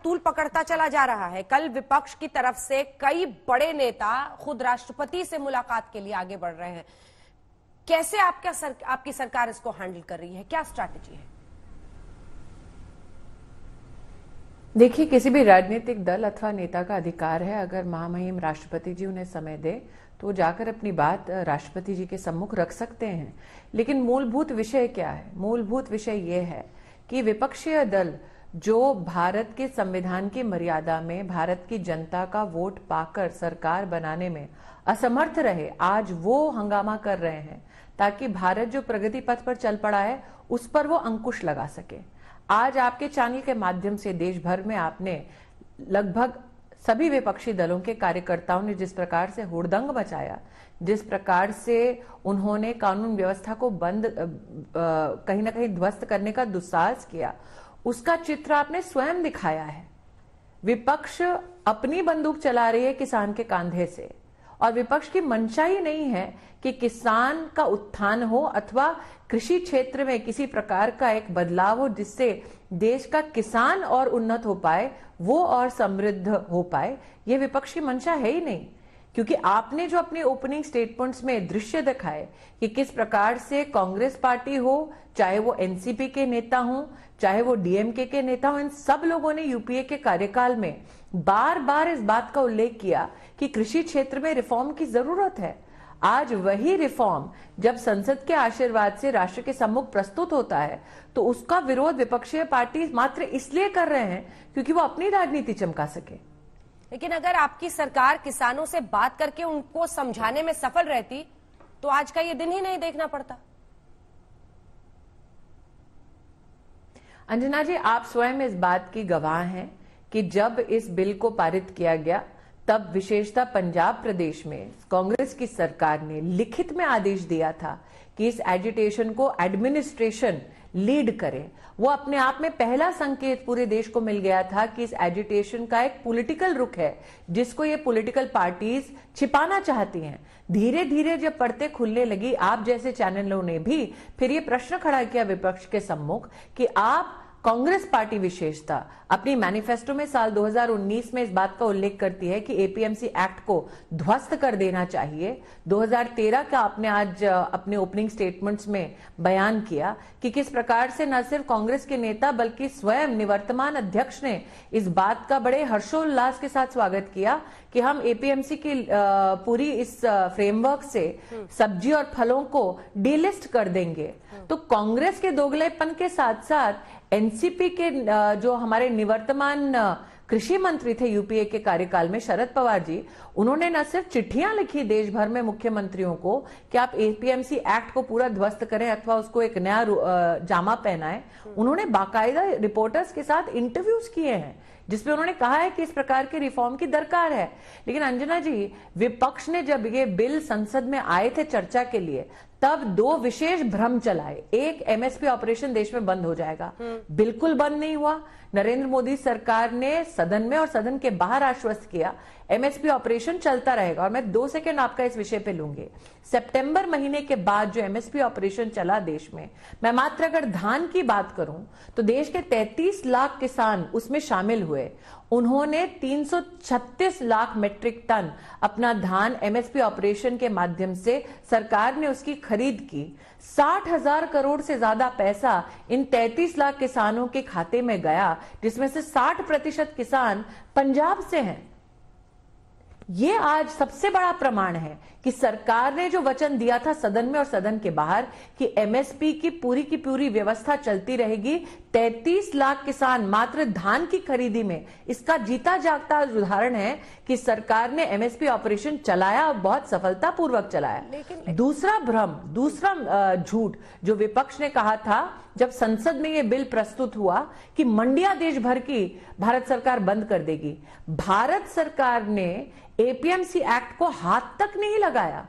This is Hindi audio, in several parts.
तूल पकड़ता चला जा रहा है। कल विपक्ष की तरफ से कई बड़े नेता खुद राष्ट्रपति से मुलाकात के लिए आगे बढ़ रहे हैं। कैसे आपकी सरकार इसको हैंडल कर रही है, क्या स्ट्रैटेजी है? देखिए, किसी भी राजनीतिक दल अथवा नेता का अधिकार है, अगर महामहिम राष्ट्रपति जी उन्हें समय दे तो जाकर अपनी बात राष्ट्रपति जी के सम्मुख रख सकते हैं। लेकिन मूलभूत विषय क्या है? मूलभूत विषय ये है कि विपक्षीय दल जो भारत के संविधान की मर्यादा में भारत की जनता का वोट पाकर सरकार बनाने में असमर्थ रहे, आज वो हंगामा कर रहे हैं ताकि भारत जो प्रगति पथ पर चल पड़ा है उस पर वो अंकुश लगा सके। आज आपके चैनल के माध्यम से देश भर में आपने लगभग सभी विपक्षी दलों के कार्यकर्ताओं ने जिस प्रकार से हुड़दंग मचाया, जिस प्रकार से उन्होंने कानून व्यवस्था को कहीं ना कहीं ध्वस्त करने का दुस्साहस किया, उसका चित्र आपने स्वयं दिखाया है। विपक्ष अपनी बंदूक चला रही है किसान के कांधे से, और विपक्ष की मंशा ही नहीं है कि किसान का उत्थान हो अथवा कृषि क्षेत्र में किसी प्रकार का एक बदलाव हो जिससे देश का किसान और उन्नत हो पाए, वो और समृद्ध हो पाए। ये विपक्ष की मंशा है ही नहीं, क्योंकि आपने जो अपने ओपनिंग स्टेटमेंट्स में दृश्य दिखाए कि किस प्रकार से कांग्रेस पार्टी हो, चाहे वो एनसीपी के नेता हो, चाहे वो डीएमके के नेता हो, इन सब लोगों ने यूपीए के कार्यकाल में बार बार इस बात का उल्लेख किया कि कृषि क्षेत्र में रिफॉर्म की जरूरत है। आज वही रिफॉर्म जब संसद के आशीर्वाद से राष्ट्र के सम्मुख प्रस्तुत होता है तो उसका विरोध विपक्षीय पार्टी मात्र इसलिए कर रहे हैं क्योंकि वो अपनी राजनीति चमका सके। लेकिन अगर आपकी सरकार किसानों से बात करके उनको समझाने में सफल रहती तो आज का ये दिन ही नहीं देखना पड़ता। अंजना जी, आप स्वयं इस बात की गवाह हैं कि जब इस बिल को पारित किया गया तब विशेषतः पंजाब प्रदेश में कांग्रेस की सरकार ने लिखित में आदेश दिया था कि इस एजिटेशन को एडमिनिस्ट्रेशन लीड करे। वो अपने आप में पहला संकेत पूरे देश को मिल गया था कि इस एजिटेशन का एक पॉलिटिकल रुख है जिसको ये पॉलिटिकल पार्टीज छिपाना चाहती हैं। धीरे धीरे जब परतें खुलने लगी, आप जैसे चैनलों ने भी फिर ये प्रश्न खड़ा किया विपक्ष के सम्मुख कि आप कांग्रेस पार्टी विशेषता अपनी मैनिफेस्टो में साल 2019 में इस बात का उल्लेख करती है कि एपीएमसी एक्ट को ध्वस्त कर देना चाहिए। 2013 का आपने आज अपने ओपनिंग स्टेटमेंट्स में बयान किया कि किस प्रकार से न सिर्फ कांग्रेस के नेता बल्कि स्वयं निवर्तमान अध्यक्ष ने इस बात का बड़े हर्षोल्लास के साथ स्वागत किया कि हम एपीएमसी की पूरी इस फ्रेमवर्क से सब्जी और फलों को डीलिस्ट कर देंगे। तो कांग्रेस के दोगलेपन के साथ साथ एनसीपी के जो हमारे निवर्तमान कृषि मंत्री थे यूपीए के कार्यकाल में, शरद पवार जी, उन्होंने न सिर्फ चिट्ठियां लिखी देश भर में मुख्यमंत्रियों को कि आप एपीएमसी एक्ट को पूरा ध्वस्त करें अथवा उसको एक नया जामा पहनाएं, उन्होंने बाकायदा रिपोर्टर्स के साथ इंटरव्यूज किए हैं जिसमें उन्होंने कहा है कि इस प्रकार के रिफॉर्म की दरकार है। लेकिन अंजना जी, विपक्ष ने जब ये बिल संसद में आए थे चर्चा के लिए तब दो विशेष भ्रम चलाए। एक, एमएसपी ऑपरेशन देश में बंद हो जाएगा। बिल्कुल बंद नहीं हुआ। नरेंद्र मोदी सरकार ने सदन में और सदन के बाहर आश्वस्त किया एमएसपी ऑपरेशन चलता रहेगा। और मैं 2 सेकंड आपका इस विषय पे लूंगी। सितंबर महीने के बाद जो एमएसपी ऑपरेशन चला देश में, मैं मात्र अगर धान की बात करूं तो देश के 33 लाख किसान उसमें शामिल हुए। उन्होंने 336 लाख मेट्रिक टन अपना धान एमएसपी ऑपरेशन के माध्यम से सरकार ने उसकी खरीद की। 60,000 करोड़ से ज्यादा पैसा इन 33 लाख किसानों के खाते में गया, जिसमें से 60% किसान पंजाब से हैं। ये आज सबसे बड़ा प्रमाण है कि सरकार ने जो वचन दिया था सदन में और सदन के बाहर कि एमएसपी की पूरी व्यवस्था चलती रहेगी, 33 लाख किसान मात्र धान की खरीदी में, इसका जीता जागता उदाहरण है कि सरकार ने एमएसपी ऑपरेशन चलाया और बहुत सफलतापूर्वक चलाया। दूसरा भ्रम, दूसरा झूठ जो विपक्ष ने कहा था जब संसद में यह बिल प्रस्तुत हुआ कि मंडियां देश भर की भारत सरकार बंद कर देगी। भारत सरकार ने एपीएमसी एक्ट को हाथ तक नहीं लगाया।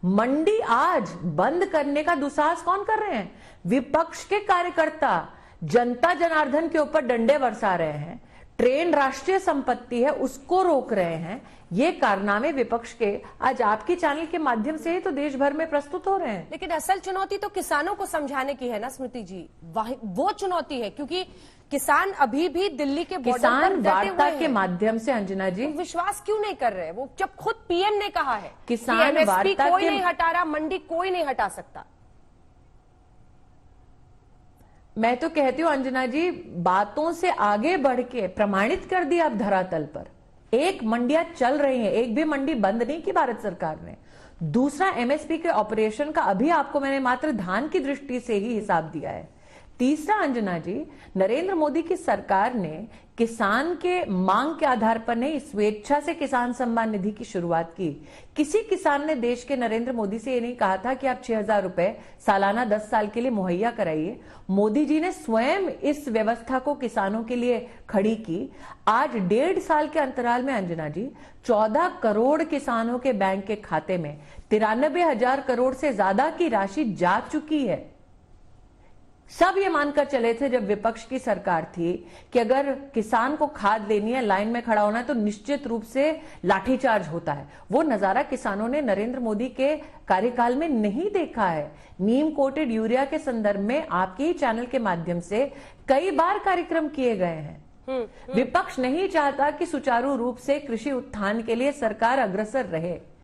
मंडी आज बंद करने का दुस्साहस कौन कर रहे हैं? विपक्ष के कार्यकर्ता जनता जनार्दन के ऊपर डंडे बरसा रहे हैं। ट्रेन राष्ट्रीय संपत्ति है, उसको रोक रहे हैं। ये कारनामे विपक्ष के आज आपके चैनल के माध्यम से ही तो देश भर में प्रस्तुत हो रहे हैं। लेकिन असल चुनौती तो किसानों को समझाने की है ना स्मृति जी, वो चुनौती है, क्योंकि किसान अभी भी दिल्ली के बॉर्डर पर किसान डटे वार्ता हुए के हैं। माध्यम से अंजना जी, विश्वास क्यों नहीं कर रहे? वो जब खुद पीएम ने कहा है किसान कि एमएसपी वार्ता कोई के- नहीं हटा रहा, मंडी कोई नहीं हटा सकता। मैं तो कहती हूं अंजना जी, बातों से आगे बढ़ के प्रमाणित कर दिया अब धरातल पर। एक मंडियां चल रही हैं, एक भी मंडी बंद नहीं की भारत सरकार ने। दूसरा, एमएसपी के ऑपरेशन का अभी आपको मैंने मात्र धान की दृष्टि से ही हिसाब दिया है। तीसरा अंजना जी, नरेंद्र मोदी की सरकार ने किसान के मांग के आधार पर नहीं, स्वेच्छा से किसान सम्मान निधि की शुरुआत की। किसी किसान ने देश के नरेंद्र मोदी से ये नहीं कहा था कि आप 6,000 रुपए सालाना 10 साल के लिए मुहैया कराइए। मोदी जी ने स्वयं इस व्यवस्था को किसानों के लिए खड़ी की। आज 1.5 साल के अंतराल में अंजना जी 14 करोड़ किसानों के बैंक के खाते में 93,000 करोड़ से ज्यादा की राशि जा चुकी है। सब ये मानकर चले थे जब विपक्ष की सरकार थी कि अगर किसान को खाद लेनी है, लाइन में खड़ा होना है, तो निश्चित रूप से लाठीचार्ज होता है। वो नजारा किसानों ने नरेंद्र मोदी के कार्यकाल में नहीं देखा है। नीम कोटेड यूरिया के संदर्भ में आपके ही चैनल के माध्यम से कई बार कार्यक्रम किए गए हैं। विपक्ष नहीं चाहता कि सुचारू रूप से कृषि उत्थान के लिए सरकार अग्रसर रहे।